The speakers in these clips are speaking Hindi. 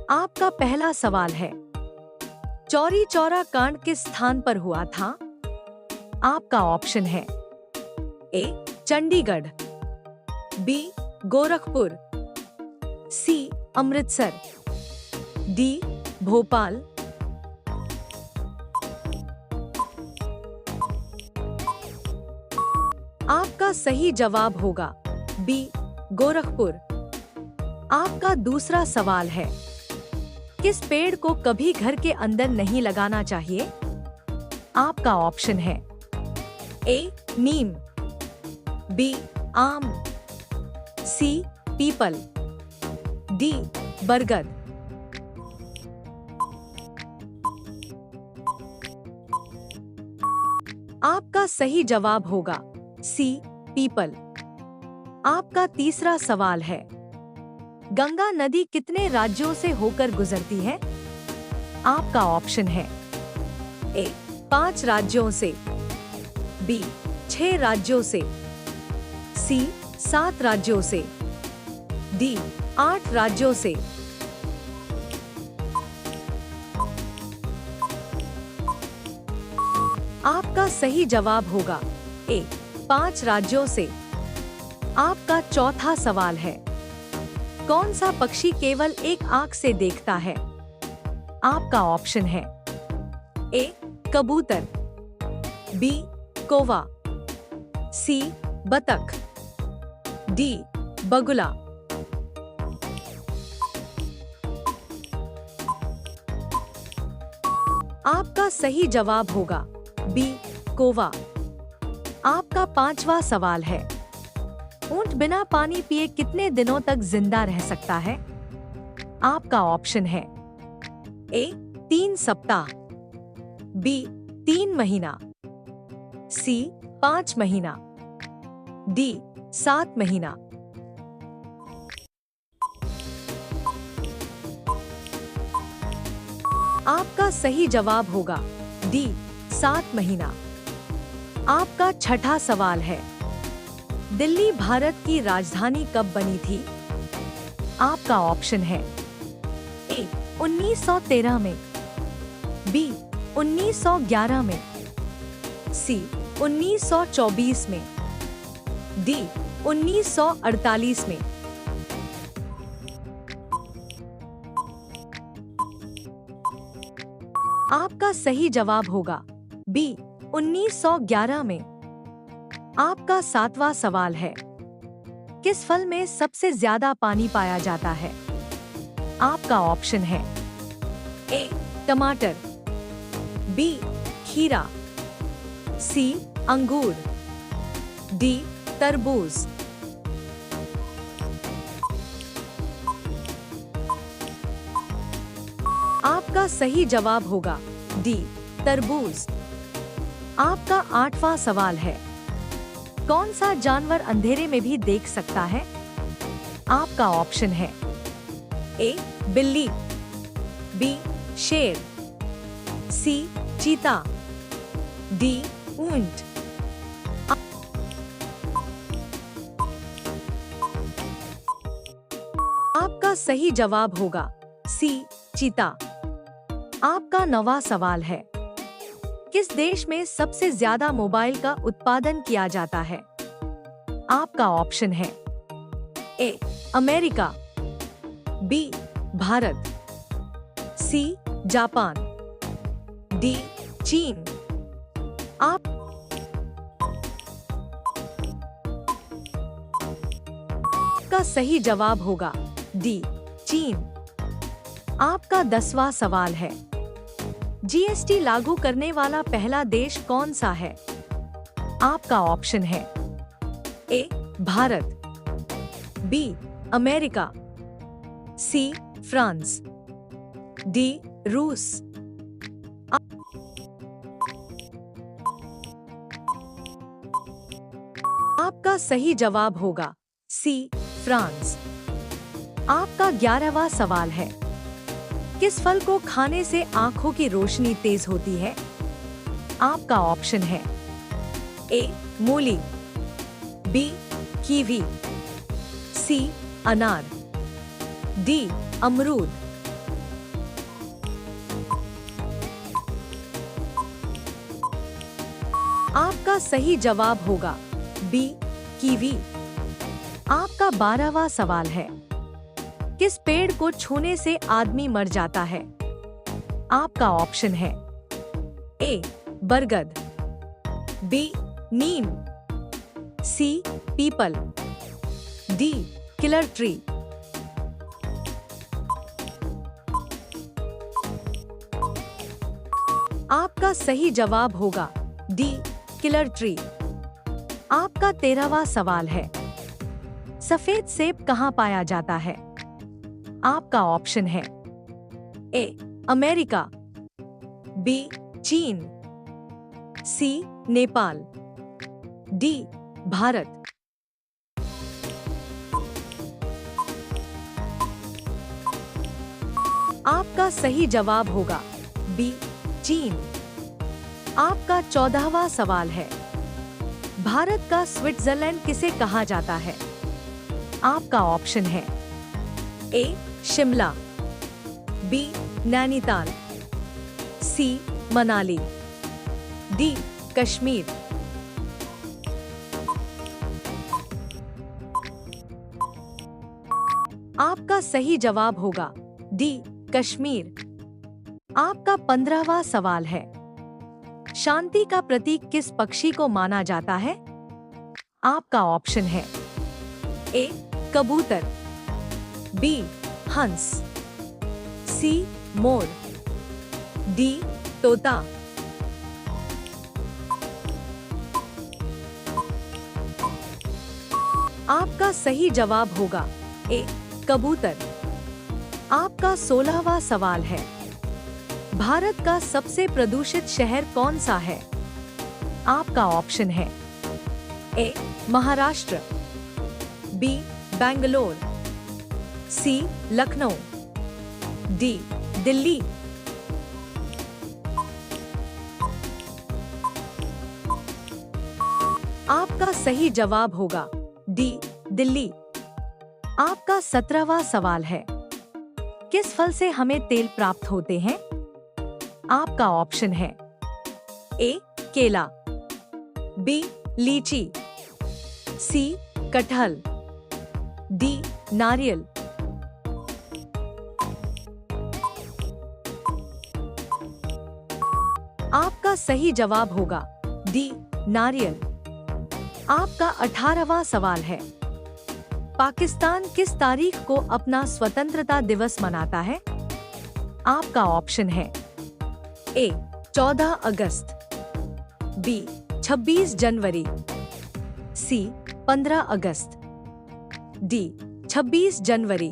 आपका पहला सवाल है, चौरी चौरा कांड किस स्थान पर हुआ था? आपका ऑप्शन है ए चंडीगढ़, बी गोरखपुर, सी अमृतसर, डी भोपाल। आपका सही जवाब होगा बी गोरखपुर। आपका दूसरा सवाल है, किस पेड़ को कभी घर के अंदर नहीं लगाना चाहिए? आपका ऑप्शन है ए नीम, बी आम, सी पीपल, डी बरगद। आपका सही जवाब होगा सी पीपल। आपका तीसरा सवाल है, गंगा नदी कितने राज्यों से होकर गुजरती है? आपका ऑप्शन है ए 5 राज्यों से, बी 6 राज्यों से, सी 7 राज्यों से, डी 8 राज्यों से। आपका सही जवाब होगा ए 5 राज्यों से। आपका चौथा सवाल है, कौन सा पक्षी केवल एक आंख से देखता है? आपका ऑप्शन है ए कबूतर, बी कौवा, सी बतख, डी बगुला। आपका सही जवाब होगा बी कौवा। आपका पांचवा सवाल है, ऊंट बिना पानी पिए कितने दिनों तक जिंदा रह सकता है? आपका ऑप्शन है ए 3 सप्ताह, बी 3 महीना, सी 5 महीना, डी 7 महीना। आपका सही जवाब होगा डी 7 महीना। आपका छठा सवाल है, दिल्ली भारत की राजधानी कब बनी थी? आपका ऑप्शन है ए 1913 में, बी 1911 में, सी 1924 में, डी 1948 में। आपका सही जवाब होगा बी 1911 में। आपका सातवां सवाल है, किस फल में सबसे ज्यादा पानी पाया जाता है? आपका ऑप्शन है ए टमाटर, बी खीरा, सी अंगूर, डी तरबूज। आपका सही जवाब होगा डी तरबूज। आपका आठवां सवाल है, कौन सा जानवर अंधेरे में भी देख सकता है? आपका ऑप्शन है ए बिल्ली, बी शेर, सी चीता, डी ऊंट। आपका सही जवाब होगा सी चीता। आपका 9वां सवाल है, किस देश में सबसे ज्यादा मोबाइल का उत्पादन किया जाता है? आपका ऑप्शन है A America, B Bharat, C Japan, D चीन। आपका सही जवाब होगा डी चीन। आपका 10वां सवाल है, जीएसटी लागू करने वाला पहला देश कौन सा है? आपका ऑप्शन है A Bharat, B America, C France, D रूस। आपका सही जवाब होगा सी फ्रांस। आपका 11वां सवाल है, किस फल को खाने से आंखों की रोशनी तेज होती है? आपका ऑप्शन है ए मूली, बी कीवी, सी अनार, डी अमरूद, आपका सही जवाब होगा बी, कीवी। आपका 12वां सवाल है, किस पेड़ को छूने से आदमी मर जाता है? आपका ऑप्शन है ए, बरगद, बी, नीम, सी, पीपल, डी, किलर ट्री। आपका सही जवाब होगा डी, किलर ट्री। आपका 13वां सवाल है, सफेद सेब कहाँ पाया जाता है? आपका ऑप्शन है ए, अमेरिका, बी, चीन, सी, नेपाल, डी, भारत। आपका सही जवाब होगा बी, चीन। आपका 14वां सवाल है, भारत का स्विट्जरलैंड किसे कहा जाता है? आपका ऑप्शन है ए, शिमला, बी, नैनीताल, सी, मनाली, डी, कश्मीर। आपका सही जवाब होगा डी, कश्मीर। आपका 15वां सवाल है, शांति का प्रतीक किस पक्षी को माना जाता है? आपका ऑप्शन है ए, कबूतर, बी, हंस, सी, मोर, डी, तोता। आपका सही जवाब होगा ए, कबूतर। आपका 16वां सवाल है, भारत का सबसे प्रदूषित शहर कौन सा है? आपका ऑप्शन है ए, महाराष्ट्र, बी, बेंगलोर, सी, लखनऊ, डी, दिल्ली। आपका सही जवाब होगा डी, दिल्ली। आपका 17वां सवाल है, किस फल से हमें तेल प्राप्त होते हैं? आपका ऑप्शन है ए, केला, बी, लीची, सी, कटहल, डी, नारियल। आपका सही जवाब होगा डी, नारियल। आपका 18वां सवाल है, पाकिस्तान किस तारीख को अपना स्वतंत्रता दिवस मनाता है? आपका ऑप्शन है ए, 14 अगस्त, बी, 26 जनवरी, सी, 15 अगस्त, डी, 26 जनवरी।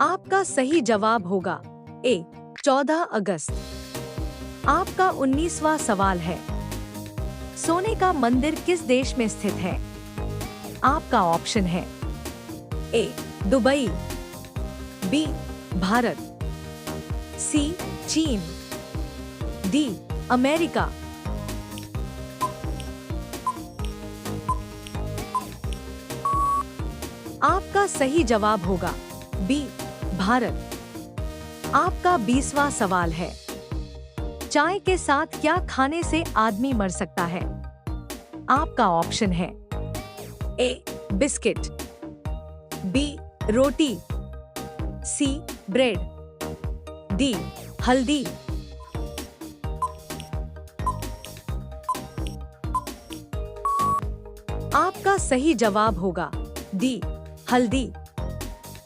आपका सही जवाब होगा ए, 14 अगस्त। आपका 19वां सवाल है, सोने का मंदिर किस देश में स्थित है? आपका ऑप्शन है ए, दुबई, बी, भारत, सी, चीन, डी, अमेरिका। आपका सही जवाब होगा बी, भारत। आपका 20वां सवाल है, चाय के साथ क्या खाने से आदमी मर सकता है? आपका ऑप्शन है ए, बिस्किट, बी, रोटी, सी, ब्रेड, डी, हल्दी। आपका सही जवाब होगा डी, हल्दी।